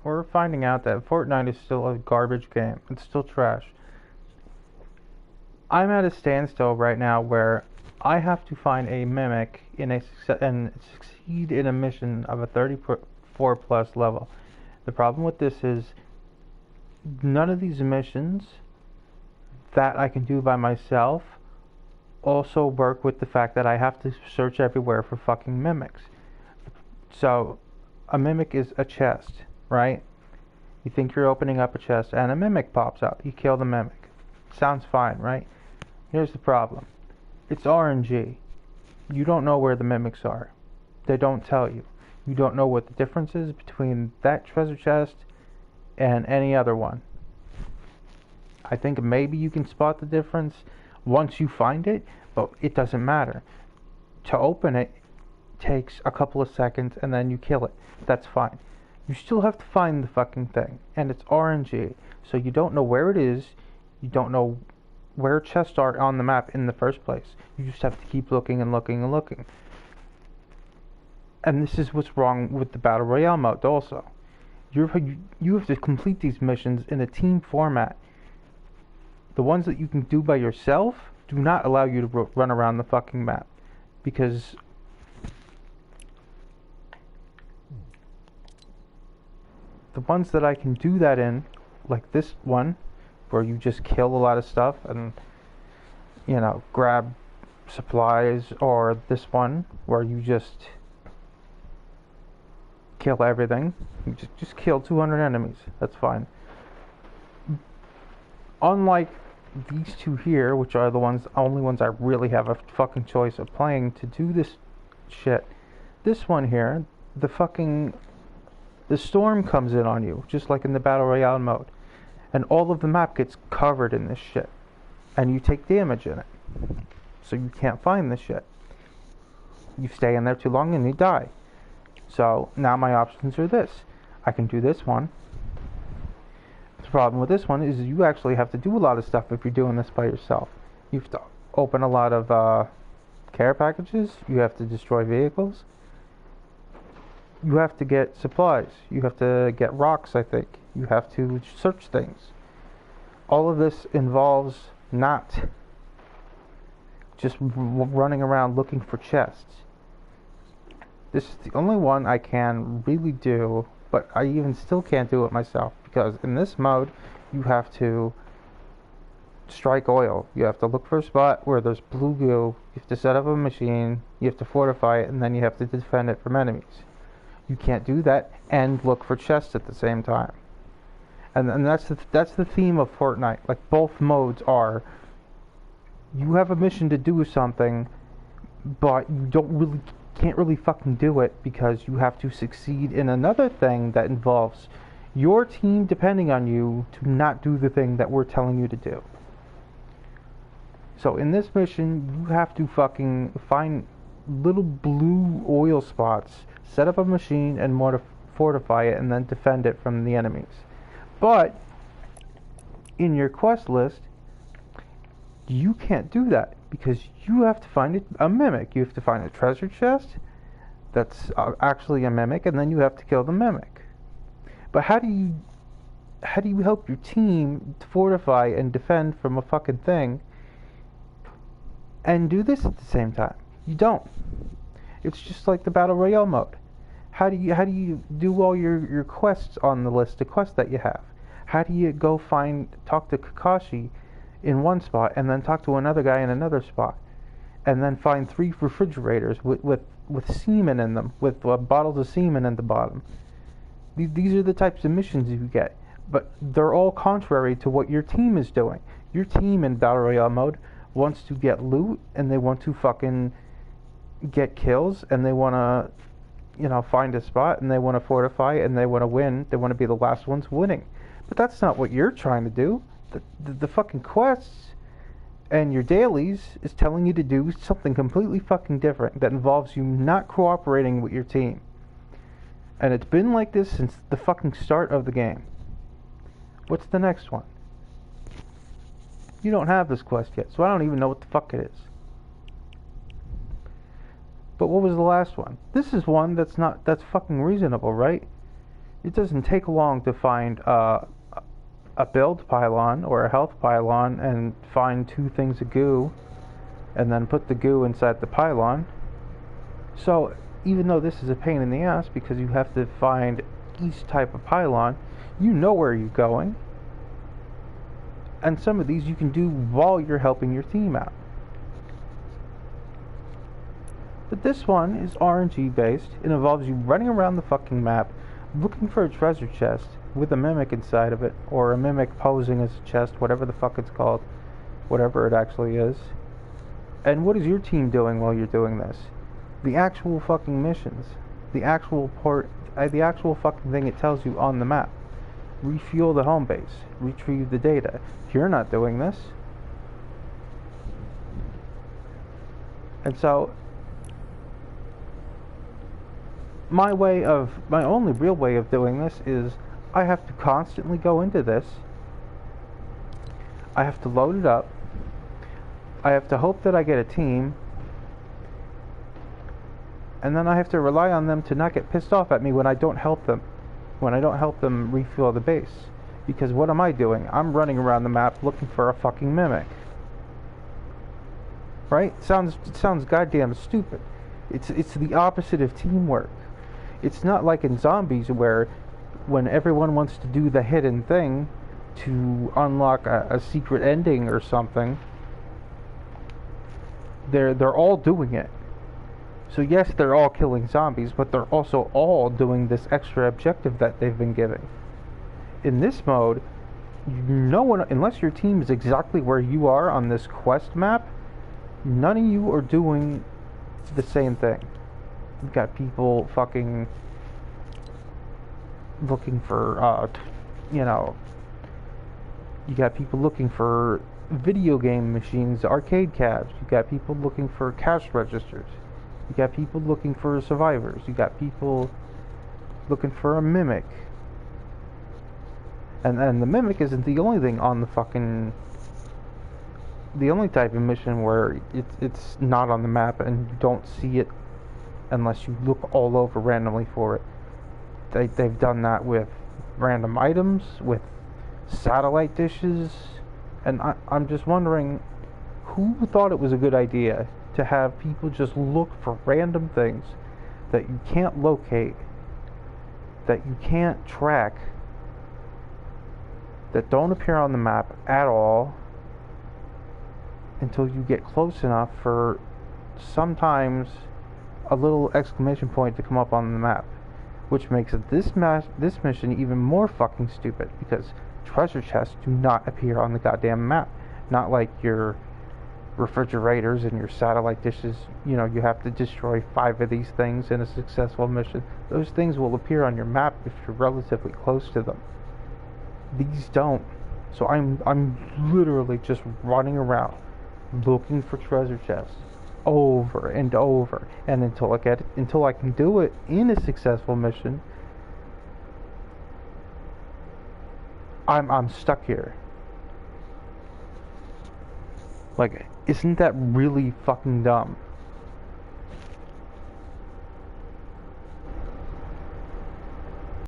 we're finding out that Fortnite is still a garbage game. It's still trash. I'm at a standstill right now where I have to find a mimic and succeed in a mission of a 34 plus level. The problem with this is none of these missions that I can do by myself also work with the fact that I have to search everywhere for fucking mimics. So, a mimic is a chest, right? You think you're opening up a chest and a mimic pops out. You kill the mimic. Sounds fine, right? Here's the problem. It's RNG. You don't know where the mimics are. They don't tell you. You don't know what the difference is between that treasure chest and any other one. I think maybe you can spot the difference once you find it, but it doesn't matter. To open it takes a couple of seconds and then you kill it. That's fine. You still have to find the fucking thing, and it's RNG, so you don't know where it is. You don't know where chests are on the map in the first place. You just have to keep looking and looking and looking. And this is what's wrong with the Battle Royale mode also. You have to complete these missions in a team format. The ones that you can do by yourself do not allow you to run around the fucking map. Because the ones that I can do that in, like this one, where you just kill a lot of stuff and, you know, grab supplies, or this one, where you just kill everything. You just kill 200 enemies. That's fine. Unlike these two here, which are the only ones I really have a fucking choice of playing to do this shit. This one here, the storm comes in on you, just like in the Battle Royale mode. And all of the map gets covered in this shit. And you take damage in it. So you can't find this shit. You stay in there too long and you die. So now my options are this. I can do this one. The problem with this one is you actually have to do a lot of stuff if you're doing this by yourself. You have to open a lot of care packages. You have to destroy vehicles. You have to get supplies. You have to get rocks, I think. You have to search things. All of this involves not just running around looking for chests. This is the only one I can really do, but I even still can't do it myself, because in this mode you have to strike oil. You have to look for a spot where there's blue goo. You have to set up a machine. You have to fortify it, and then you have to defend it from enemies. You can't do that and look for chests at the same time. And that's the theme of Fortnite. Like, both modes are, you have a mission to do something, but you can't really fucking do it because you have to succeed in another thing that involves your team depending on you to not do the thing that we're telling you to do. So in this mission, you have to fucking find little blue oil spots, set up a machine and fortify it, and then defend it from the enemies. But in your quest list, you can't do that because you have to find a mimic. You have to find a treasure chest that's actually a mimic, and then you have to kill the mimic. But how do you help your team fortify and defend from a fucking thing and do this at the same time? You don't. It's just like the Battle Royale mode. How do you do all your quests on the list of quests that you have? How do you go talk to Kakashi in one spot, and then talk to another guy in another spot, and then find 3 refrigerators with semen in them, with bottles of semen in the bottom? These are the types of missions you get, but they're all contrary to what your team is doing. Your team in Battle Royale mode wants to get loot, and they want to fucking get kills, and they want to, find a spot, and they want to fortify, and they want to win. They want to be the last ones winning. But that's not what you're trying to do. The fucking quests and your dailies is telling you to do something completely fucking different that involves you not cooperating with your team. And it's been like this since the fucking start of the game. What's the next one? You don't have this quest yet, so I don't even know what the fuck it is. But what was the last one? This is one that's fucking reasonable, right? It doesn't take long to find a build pylon or a health pylon and find 2 things of goo and then put the goo inside the pylon. So even though this is a pain in the ass because you have to find each type of pylon, you know where you're going. And some of these you can do while you're helping your team out. But this one is RNG based. It involves you running around the fucking map looking for a treasure chest with a mimic inside of it, or a mimic posing as a chest, whatever the fuck it's called, whatever it actually is. And what is your team doing while you're doing this? The actual fucking missions, the actual fucking thing it tells you on the map. Refuel the home base, retrieve the data. You're not doing this. And so my only real way of doing this is I have to constantly go into this. I have to load it up. I have to hope that I get a team. And then I have to rely on them to not get pissed off at me when I don't help them. When I don't help them refuel the base. Because what am I doing? I'm running around the map looking for a fucking mimic. Right? It sounds goddamn stupid. It's the opposite of teamwork. It's not like in zombies where when everyone wants to do the hidden thing to unlock a secret ending or something, they're all doing it. So yes, they're all killing zombies, but they're also all doing this extra objective that they've been given. In this mode, no one, unless your team is exactly where you are on this quest map, none of you are doing the same thing. You've got people fucking looking for, you got people looking for video game machines, arcade cabs. You got people looking for cash registers. You got people looking for survivors. You got people looking for a mimic. And the mimic isn't the only thing on the only type of mission where it's not on the map and you don't see it unless you look all over randomly for it. They've done that with random items, with satellite dishes, and I'm just wondering who thought it was a good idea to have people just look for random things that you can't locate, that you can't track, that don't appear on the map at all until you get close enough for sometimes a little exclamation point to come up on the map, which makes this mission even more fucking stupid because treasure chests do not appear on the goddamn map. Not like your refrigerators and your satellite dishes. You know, you have to destroy 5 of these things in a successful mission. Those things will appear on your map if you're relatively close to them. These don't. So I'm literally just running around looking for treasure chests over and over, and until I can do it in a successful mission, I'm stuck here. Like, isn't that really fucking dumb?